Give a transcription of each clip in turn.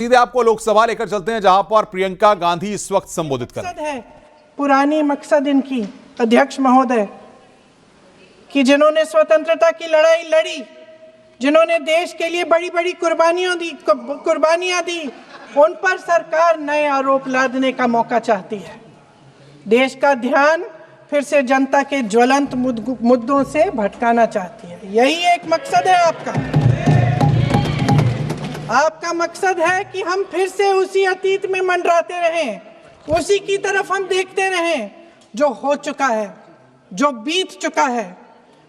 सीधे आपको लोकसभा लेकर चलते हैं, जहां पर प्रियंका गांधी इस वक्त संबोधित कर रही हैं। पुरानी मकसद इनकी अध्यक्ष महोदय कि जिन्होंने स्वतंत्रता की लड़ाई लड़ी, जिन्होंने देश के लिए बड़ी बड़ी कुर्बानियां दी, उन पर सरकार नए आरोप लादने का मौका चाहती है। देश का ध्यान फिर से जनता के ज्वलंत मुद्दों से भटकाना चाहती है। यही एक मकसद है आपका मकसद है कि हम फिर से उसी अतीत में मंडराते रहें, उसी की तरफ हम देखते रहें जो हो चुका है, जो बीत चुका है,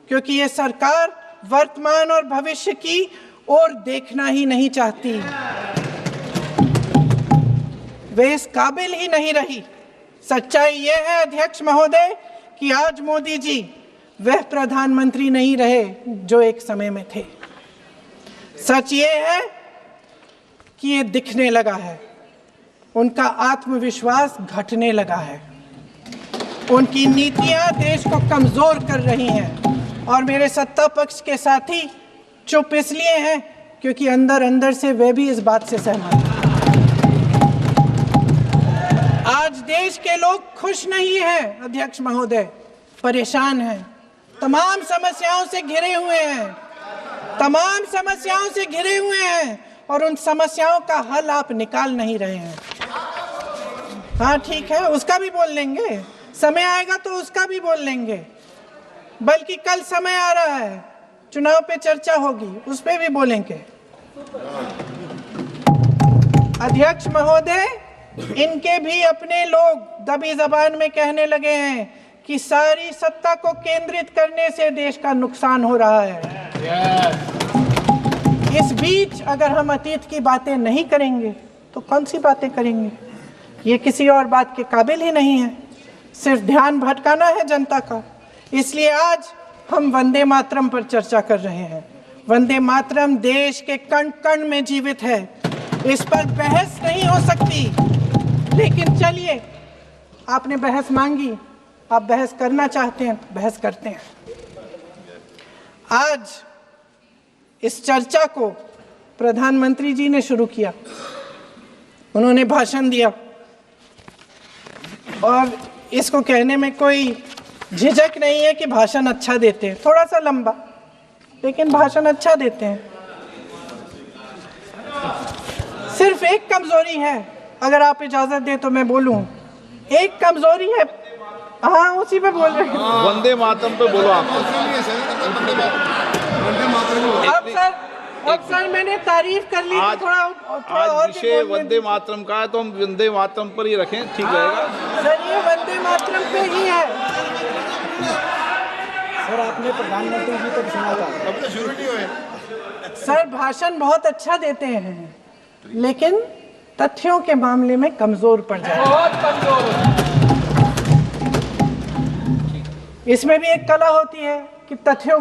क्योंकि ये सरकार वर्तमान और भविष्य की ओर देखना ही नहीं चाहती। वे इस काबिल ही नहीं रही। सच्चाई ये है अध्यक्ष महोदय कि आज मोदी जी वह प्रधानमंत्री नहीं रहे जो एक समय में थे। सच ये है कि ये दिखने लगा है, उनका आत्मविश्वास घटने लगा है, उनकी नीतियां देश को कमजोर कर रही हैं और मेरे सत्ता पक्ष के साथी चुप इसलिए हैं क्योंकि अंदर अंदर से वे भी इस बात से सहमत हैं। आज देश के लोग खुश नहीं हैं अध्यक्ष महोदय, परेशान हैं, तमाम समस्याओं से घिरे हुए हैं और उन समस्याओं का हल आप निकाल नहीं रहे हैं। हाँ ठीक है, उसका भी बोल लेंगे, समय आएगा तो उसका भी बोल लेंगे, बल्कि कल समय आ रहा है, चुनाव पे चर्चा होगी, उस पे भी बोलेंगे। अध्यक्ष महोदय, इनके भी अपने लोग दबी जबान में कहने लगे हैं कि सारी सत्ता को केंद्रित करने से देश का नुकसान हो रहा है। इस बीच अगर हम अतीत की बातें नहीं करेंगे तो कौन सी बातें करेंगे? ये किसी और बात के काबिल ही नहीं है, सिर्फ ध्यान भटकाना है जनता का। इसलिए आज हम वंदे मातरम पर चर्चा कर रहे हैं। वंदे मातरम देश के कण कण में जीवित है, इस पर बहस नहीं हो सकती। लेकिन चलिए, आपने बहस मांगी, आप बहस करना चाहते हैं, बहस करते हैं। आज इस चर्चा को प्रधानमंत्री जी ने शुरू किया, उन्होंने भाषण दिया और इसको कहने में कोई झिझक नहीं है कि भाषण अच्छा देते हैं, थोड़ा सा लंबा, लेकिन भाषण अच्छा देते हैं। सिर्फ एक कमजोरी है, अगर आप इजाजत दे तो मैं बोलूं, एक कमजोरी है। हाँ, उसी पे बोल रहे हैं, वंदे मातरम पे बोलो आप। अब सर मैंने तारीफ कर ली, थोड़ा और विषय वंदे मातरम का है तो हम वंदे मातरम पर ही रखें, ठीक रहेगा। सर ये वंदे मातरम पे ही है। सर आपने प्रधानमंत्री जी को सुना था, अब तो शुरू नहीं हुए। सर भाषण बहुत अच्छा देते हैं, लेकिन तथ्यों के मामले में कमजोर पड़ जाते हैं, बहुत कमजोर। इसमें भी एक कला होती है कि तथ्यों